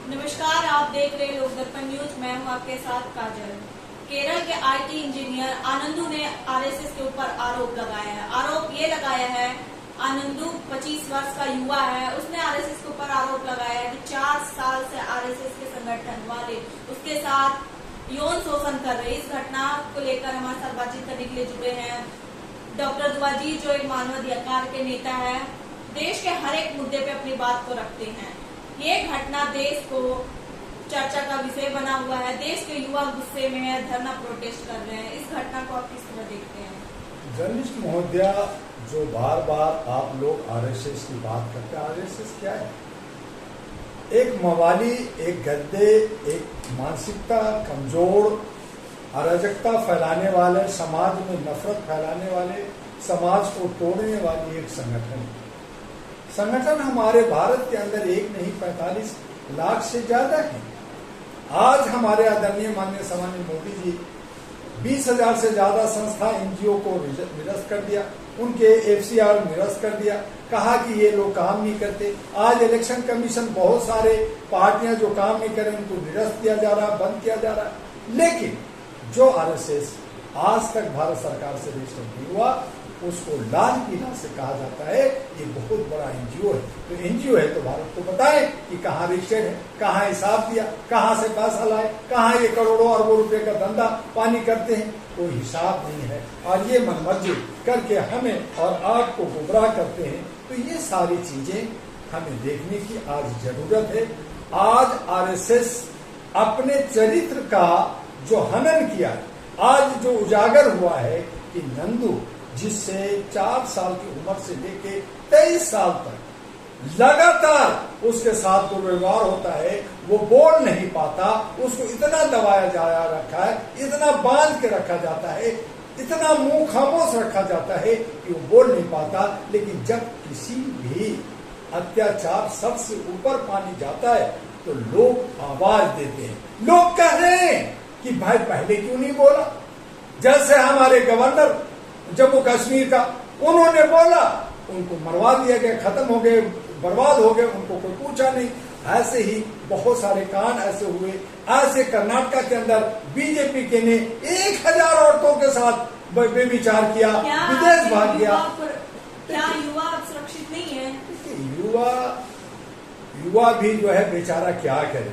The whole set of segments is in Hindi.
नमस्कार, आप देख रहे लोक दर्पण न्यूज। मैं हूं आपके साथ काजल। केरल के आईटी इंजीनियर आनंदू ने आरएसएस के ऊपर आरोप लगाया है। आरोप ये लगाया है, आनंदू 25 वर्ष का युवा है, उसने आरएसएस के ऊपर आरोप लगाया है कि 4 साल से आरएसएस के संगठन वाले उसके साथ यौन शोषण कर रहे। इस घटना को लेकर हमारे साथ बातचीत करने के लिए जुड़े हैं डॉक्टर दुआजी, जो एक मानवाधिकार के नेता है, देश के हर एक मुद्दे पे अपनी बात को रखते हैं। ये घटना देश को चर्चा का विषय बना हुआ है। देश के युवा गुस्से में है, धरना प्रोटेस्ट कर रहे हैं। इस घटना को आप किस तरह देखते हैं? जर्नलिस्ट महोदया, जो बार बार आप लोग आरएसएस की बात करते हैं, आरएसएस क्या है? एक मवाली, एक गद्दे, एक मानसिकता कमजोर, अराजकता फैलाने वाले, समाज में नफरत फैलाने वाले, समाज को तोड़ने वाली एक संगठन हमारे भारत के अंदर एक नहीं 45 लाख से ज्यादा है। आज हमारे आदरणीय माननीय सम्माननीय मोदी जी 20,000 से ज्यादा संस्था एनजीओ को निरस्त कर दिया, उनके एफसीआर निरस्त कर दिया, कहा कि ये लोग काम नहीं करते। आज इलेक्शन कमीशन बहुत सारे पार्टियां जो काम नहीं करें उनको निरस्त किया जा रहा, बंद किया जा रहा। लेकिन जो आरएसएस आज तक भारत सरकार से रजिस्टर नहीं हुआ, उसको लाल किला से कहा जाता है ये बहुत बड़ा एनजीओ है। तो एनजीओ है तो भारत को बताए कि कहाँ रजिस्टर्ड है, कहाँ हिसाब दिया, कहाँ से पैसा लाए, कहाँ ये करोड़ों अरबों रुपए का धंधा पानी करते हैं, कोई हिसाब नहीं है। और ये मनमर्जी करके हमें और आपको गुमराह करते हैं। तो ये सारी चीजें हमें देखने की आज जरूरत है। आज आरएसएस अपने चरित्र का जो हनन किया, आज जो उजागर हुआ है कि नंदू, जिससे 4 साल की उम्र से लेके 23 साल तक लगातार उसके साथ दुर्व्यवहार होता है, वो बोल नहीं पाता, उसको इतना दबाया जा रखा है, इतना बांध के रखा जाता है, इतना मुंह खामोश रखा जाता है कि वो बोल नहीं पाता। लेकिन जब किसी भी अत्याचार सबसे ऊपर पानी जाता है तो लोग आवाज देते हैं, लोग कह रहे हैं कि भाई पहले क्यों नहीं बोला। जैसे हमारे गवर्नर जम्मू कश्मीर का, उन्होंने बोला, उनको मरवा दिया गया, खत्म हो गए, बर्बाद हो गए, उनको कोई पूछा नहीं। ऐसे ही बहुत सारे कांड ऐसे हुए। ऐसे कर्नाटक के अंदर बीजेपी के ने 1000 औरतों के साथ बेविचार किया, विदेश भाग गया। क्या युवा सुरक्षित नहीं है? युवा भी जो है बेचारा क्या करे,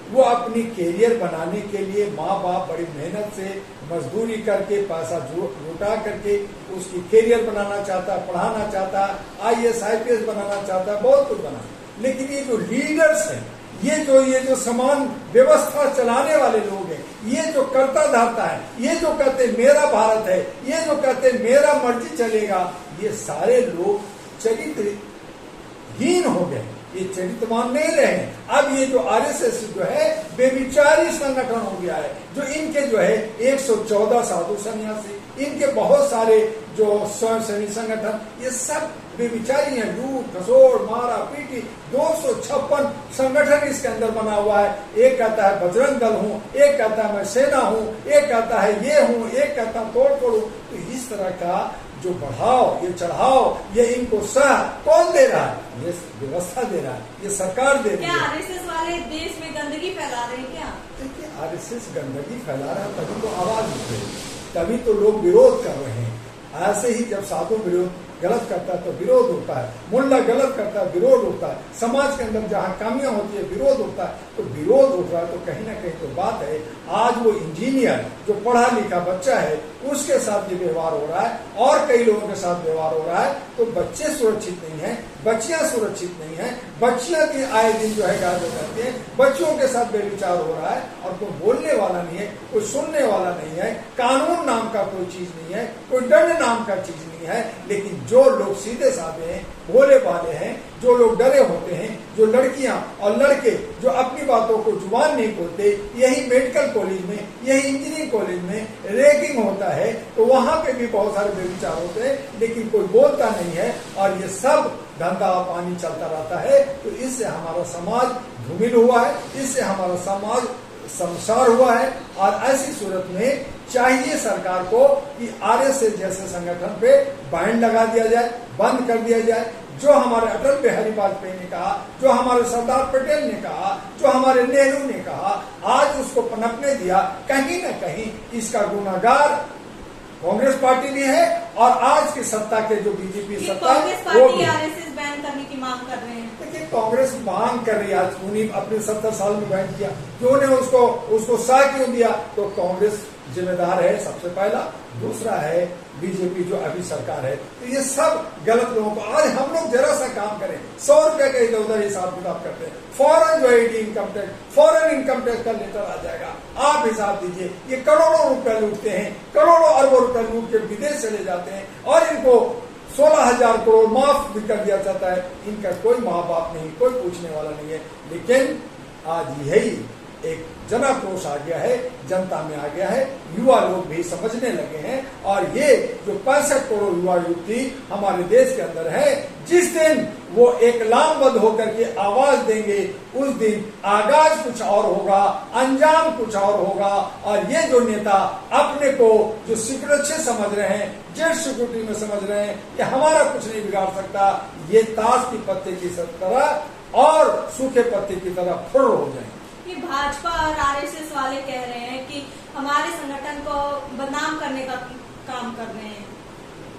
वो अपनी कैरियर बनाने के लिए माँ बाप बड़ी मेहनत से मजदूरी करके पैसा जुटा करके उसकी कैरियर बनाना चाहता है, पढ़ाना चाहता है, आईएएस आईपीएस बनाना चाहता है, बहुत कुछ बनाना। लेकिन ये जो लीडर्स हैं, ये जो समान व्यवस्था चलाने वाले लोग हैं, ये जो करता धरता है, ये जो कहते मेरा भारत है, ये जो कहते मेरा मर्जी चलेगा, ये सारे लोग चरित्रहीन हो गए, ये चरित्रवान नहीं रहे। अब ये जो आरएसएस जो है बेविचारी संगठन हो गया है, जो इनके जो है 114 साधु सन्यासी, इनके बहुत सारे जो स्वयंसेवी संगठन, ये सब बेविचारी हैं। लूट खसोड़ मारा पीटी 256 संगठन इसके अंदर बना हुआ है। एक कहता है बजरंग दल हूँ, एक कहता है मैं सेना हूँ, एक कहता है ये हूँ, एक कहता है तोड़ फोड़। तो इस तरह का जो बढ़ाओ, ये चढ़ाओ, ये इनको सह कौन दे रहा है? ये व्यवस्था दे रहा है, ये सरकार दे रही है। क्या आरएसएस वाले देश में गंदगी फैला रहे हैं क्या? देखिए, आरएसएस गंदगी फैला रहा है तभी तो आवाज उठ रही है, तभी तो लोग विरोध कर रहे हैं। ऐसे ही जब साधु विरोध गलत करता है तो विरोध होता है, मुल्ला गलत करता है विरोध होता है, समाज के अंदर जहाँ कमियां होती है विरोध होता है। तो विरोध हो रहा है तो कहीं ना कहीं तो बात है। आज वो इंजीनियर जो पढ़ा लिखा बच्चा है, उसके साथ ये व्यवहार हो रहा है और कई लोगों के साथ व्यवहार हो रहा है। तो बच्चे सुरक्षित नहीं है, बच्चियां सुरक्षित नहीं है, बच्चियां की आए दिन जो है गायब हो जाती है, बच्चों के साथ बेविचार हो रहा है और कोई बोलने वाला नहीं है, कोई सुनने वाला नहीं है, कानून नाम का कोई चीज नहीं है, कोई दंड नाम का चीज नहीं है। लेकिन जो लोग सीधे साधे हैं, भोले भाले हैं, जो लोग डरे होते हैं, जो लड़कियां और लड़के जो अपनी बातों को जुबान नहीं खोलते, यही मेडिकल कॉलेज में, यही इंजीनियरिंग कॉलेज में रैगिंग होता है, तो वहां पे भी बहुत सारे बेविचार होते हैं, लेकिन कोई बोलता नहीं है और ये सब धंधा पानी चलता रहता है। तो इससे हमारा समाज धूमिल हुआ है, इससे हमारा समाज संसार हुआ है। और ऐसी सूरत में चाहिए सरकार को कि आरएसएस जैसे संगठन पे बैन लगा दिया जाए, बंद कर दिया जाए। जो हमारे अटल बिहारी वाजपेयी ने कहा, जो हमारे सरदार पटेल ने कहा, जो हमारे नेहरू ने कहा, आज उसको पनपने दिया। कहीं न कहीं इसका गुनाहगार कांग्रेस पार्टी भी है और आज की सत्ता के जो बीजेपी सत्ता कांग्रेस पार्टी आरएसएस बैन करने की मांग कर रहे हैं। देखिए कांग्रेस मांग कर रही है, आज उन्हीं अपने 70 साल में बैन किया, क्यों ने उसको सा क्यों दिया? तो कांग्रेस जिम्मेदार है सबसे पहला, दूसरा है बीजेपी जो अभी सरकार है। तो ये सब गलत लोगों को, आज हम लोग जरा सा काम करें, 100 रुपए का इधर उधर हिसाब किताब करते हैं, फौरन जो है इनकम टैक्स का लेटर आ जाएगा। आप हिसाब दीजिए, ये करोड़ों रुपए लूटते हैं, करोड़ों अरबों रुपए लूट के विदेश चले जाते हैं और इनको 16,000 करोड़ माफ भी कर दिया जाता है। इनका कोई माँ बाप नहीं, कोई पूछने वाला नहीं है। लेकिन आज यही एक जनाक्रोश आ गया है, जनता में आ गया है, युवा लोग भी समझने लगे हैं। और ये जो 65 करोड़ युवा युवती हमारे देश के अंदर है, जिस दिन वो एक लामबद्ध होकर के आवाज देंगे, उस दिन आगाज कुछ और होगा, अंजाम कुछ और होगा। और ये जो नेता अपने को जो सिक्योरिटी समझ रहे हैं, जेट सिक्योरिटी में समझ रहे हैं, ये हमारा कुछ नहीं बिगाड़ सकता, ये ताश की पत्ते की तरह और सूखे पत्ते की तरह फुर्र हो जाएंगे। ये भाजपा और आरएसएस वाले कह रहे हैं कि हमारे संगठन को बदनाम करने का काम कर रहे हैं।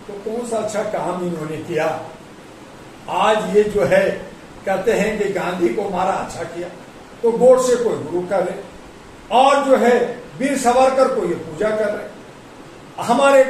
तो कौन सा अच्छा काम इन्होंने किया? आज ये जो है कहते हैं कि गांधी को मारा अच्छा किया, तो गोडसे को गुरु कर रहे और जो है वीर सावरकर को ये पूजा कर रहे, हमारे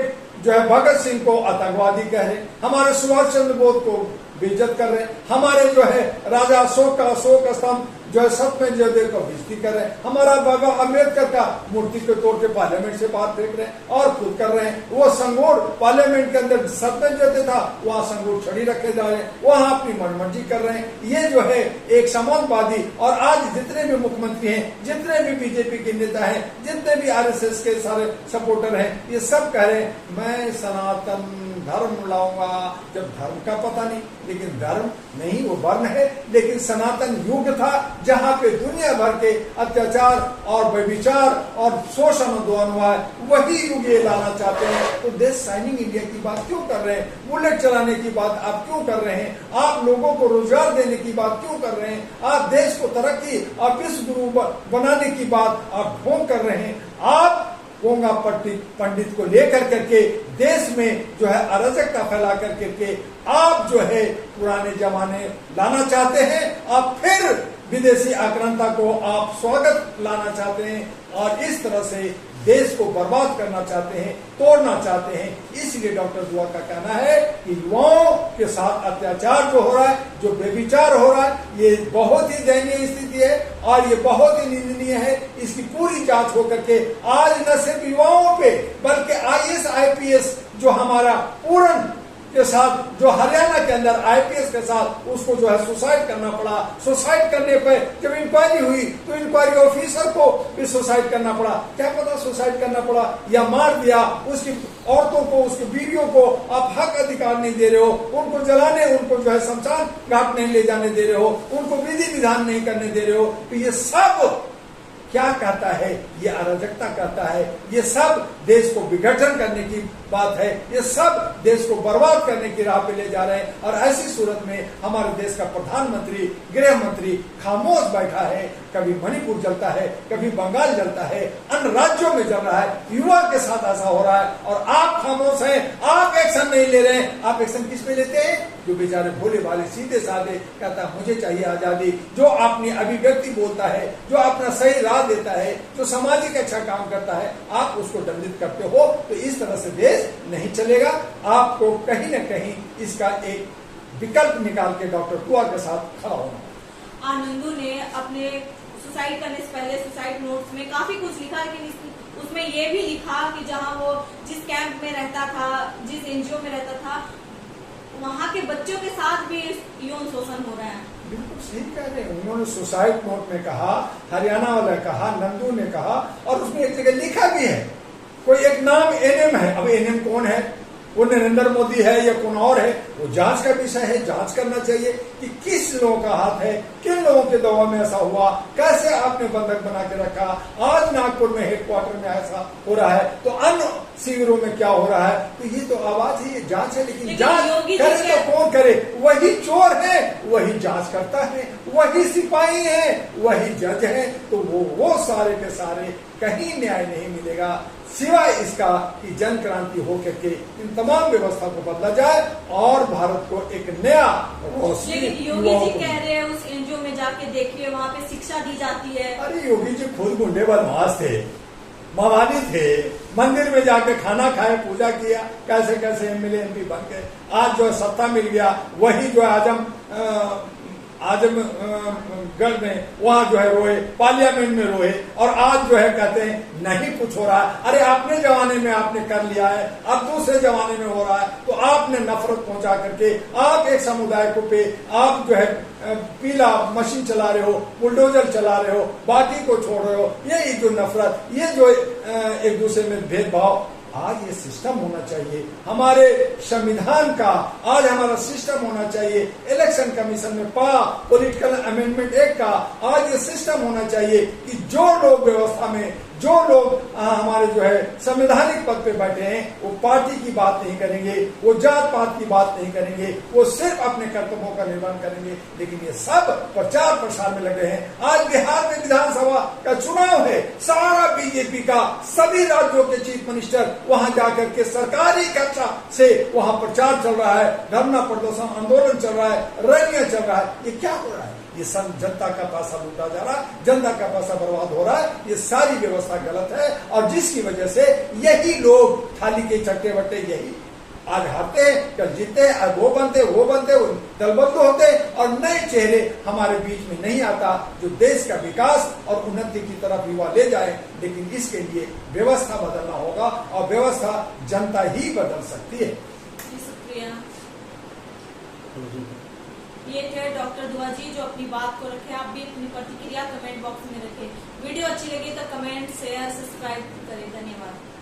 जो है भगत सिंह को आतंकवादी कह रहे, हमारे सुभाष चंद्र बोस को बेइज्जत कर रहे, हमारे जो है राजा अशोक का अशोक स्तंभ जो है सत्यमेव जयते को बेइज्जती कर रहे हैं, हमारा बाबा अम्बेडकर का मूर्ति को तोड़ के पार्लियामेंट से बाहर फेंक रहे हैं और खुद कर रहे हैं। वो संगोर पार्लियामेंट के अंदर सत्यमेव जयते था, वहाँ संगोर छड़ी रखे जा रहे हैं, वहाँ अपनी मनमर्जी कर रहे हैं। ये जो है एक समाजवादी, और आज जितने भी मुख्यमंत्री हैं, जितने भी बीजेपी के नेता हैं, जितने भी आरएसएस के सारे सपोर्टर हैं, ये सब कह रहे हैं मैं सनातन धर्म लाऊंगा। जब धर्म का पता नहीं, लेकिन धर्म नहीं वो वर्ण है, लेकिन सनातन युग था जहाँ पे दुनिया भर के अत्याचार और व्यभिचार और शोषण उद्भवन हुआ है, वही युग ये लाना चाहते हैं। तो देश शाइनिंग इंडिया की बात क्यों कर रहे हैं? बुलेट चलाने की बात आप क्यों कर रहे हैं? आप लोगों को रोजगार देने की बात क्यों कर रहे हैं? आप देश को तरक्की और विश्व गुरु बनाने की बात आप क्यों कर रहे हैं? आप गोंगा पंडित को लेकर करके देश में जो है अराजकता फैला करके आप जो है पुराने जमाने लाना चाहते हैं। आप फिर विदेशी आक्रांता को आप स्वागत लाना चाहते हैं और इस तरह से देश को बर्बाद करना चाहते हैं, तोड़ना चाहते हैं। इसलिए डॉक्टर दुआ का कहना है कि युवाओं के साथ अत्याचार जो हो रहा है, जो व्यभिचार हो रहा है, ये बहुत ही दयनीय स्थिति है और ये बहुत ही निंदनीय है। इसकी पूरी जांच होकर के आज न सिर्फ युवाओं पे बल्कि IAS IPS जो हमारा पूर्ण के साथ, जो हरियाणा के अंदर IPS के साथ उसको जो है सुसाइड करना पड़ा। सुसाइड करने पे जब इंक्वायरी हुई तो इंक्वायरी ऑफिसर को भी सुसाइड करना पड़ा। क्या पता सुसाइड करना पड़ा या मार दिया। उसकी औरतों को, उसकी बीवियों को आप हक अधिकार नहीं दे रहे हो, उनको जलाने, उनको जो है शमशान घाट नहीं ले जाने दे रहे हो, उनको विधि विधान नहीं करने दे रहे हो। तो ये सब क्या कहता है? ये अराजकता कहता है। ये सब देश को विघटन करने की बात है, ये सब देश को बर्बाद करने की राह पे ले जा रहे हैं। और ऐसी सूरत में हमारे देश का प्रधानमंत्री, गृह मंत्री खामोश बैठा है। कभी मणिपुर जलता है, कभी बंगाल जलता है, अन्य राज्यों में जल रहा है, युवा के साथ ऐसा हो रहा है और आप खामोश हैं, आप एक्शन नहीं ले रहे हैं। आप एक्शन किस पे लेते हैं? जो बेचारे भोले भाले सीधे साधे कहता है मुझे चाहिए आजादी, जो अपनी अभिव्यक्ति बोलता है, जो अपना सही राह देता है, जो सामाजिक अच्छा काम करता है, आप उसको दंडित करते हो। तो इस तरह से देश नहीं चलेगा। आपको कहीं न कहीं इसका एक विकल्प निकाल के डॉक्टर दुआ के साथ खड़ा होना। आनंदू ने अपने सुसाइड करने से पहले सुसाइड नोट्स में काफी कुछ लिखा, लेकिन उसमें ये भी लिखा कि जहां वो जिस कैंप में रहता था, जिस NGO में रहता था, वहाँ के बच्चों के साथ भी यौन शोषण हो रहा है। बिल्कुल सही कह रहे हैं। उन्होंने सुसाइड नोट में कहा, हरियाणा वाला कहा, नंदू ने कहा और उसमें एक जगह लिखा भी है, कोई एक नाम NM है। अब NM कौन है? वो नरेंद्र मोदी है या कौन और है? वो जांच का विषय है, जांच करना चाहिए कि किस लोगों का हाथ है, किन लोगों के दबाव में ऐसा हुआ, कैसे आपने बंधक बना के रखा। आज नागपुर में हेडक्वार्टर में ऐसा हो रहा है तो अन्य शिविरों में क्या हो रहा है। तो ये तो आवाज है, ये जांच है, लेकिन जांच योगी जी करे के- तो कौन करे? वही चोर है, वही जांच करता है, वही सिपाही है, वही जज है। तो वो सारे के सारे कहीं न्याय नहीं मिलेगा सिवाय इसका कि जन क्रांति हो करके इन तमाम व्यवस्था को बदला जाए और भारत को एक नया रोशनी लेकिन योगी जी कह रहे हैं उस एनजीओ में जाके देखिए, वहाँ पे शिक्षा दी जाती है। अरे योगी जी खुद गुंडे बदमाश थे, मवाली थे, मंदिर में जाके खाना खाए, पूजा किया, कैसे कैसे एमएलए एमपी बन गए। आज जो है सत्ता मिल गया, वही जो है आजमगढ़ में वहां जो है रोए, पार्लियामेंट में रोए, और आज जो है कहते हैं नहीं कुछ हो रहा है। अरे अपने जमाने में आपने कर लिया है, अब दूसरे जमाने में हो रहा है, तो आपने नफरत पहुंचा करके आप एक समुदाय को पे आप जो है पीला मशीन चला रहे हो, बुलडोजर चला रहे हो, बाकी को छोड़ रहे हो। ये जो नफरत, ये जो एक दूसरे में भेदभाव, आज ये सिस्टम होना चाहिए हमारे संविधान का। आज हमारा सिस्टम होना चाहिए इलेक्शन कमीशन में पॉलिटिकल अमेंडमेंट एक्ट का। आज ये सिस्टम होना चाहिए कि जो लोग व्यवस्था में, जो लोग हमारे जो है संवैधानिक पद पे बैठे हैं, वो पार्टी की बात नहीं करेंगे, वो जात पात की बात नहीं करेंगे, वो सिर्फ अपने कर्तव्यों का निर्वहन करेंगे। लेकिन ये सब प्रचार प्रसार में लगे हैं। आज बिहार में विधानसभा का चुनाव है, सारा बीजेपी का सभी राज्यों के चीफ मिनिस्टर वहां जाकर के सरकारी कक्षा से वहां प्रचार चल रहा है, धरना प्रदर्शन आंदोलन चल रहा है, रैलियां चल रहा है। ये क्या हो रहा है? ये सब जनता का पैसा लूटा जा रहा है, जनता का पैसा बर्बाद हो रहा है। ये सारी व्यवस्था गलत है, और जिसकी वजह से यही लोग थाली के चट्टे बट्टे यही आज हारते हैं, कल जीतते हैं, आज वो बनते दलबंधु होते, और नए चेहरे हमारे बीच में नहीं आता जो देश का विकास और उन्नति की तरफ युवा ले जाए। लेकिन इसके लिए व्यवस्था बदलना होगा, और व्यवस्था जनता ही बदल सकती है। शुक्रिया। ये थे डॉक्टर दुआ जी जो अपनी बात को रखे। आप भी अपनी प्रतिक्रिया कमेंट बॉक्स में रखें। वीडियो अच्छी लगी तो कमेंट, शेयर, सब्सक्राइब करें। धन्यवाद।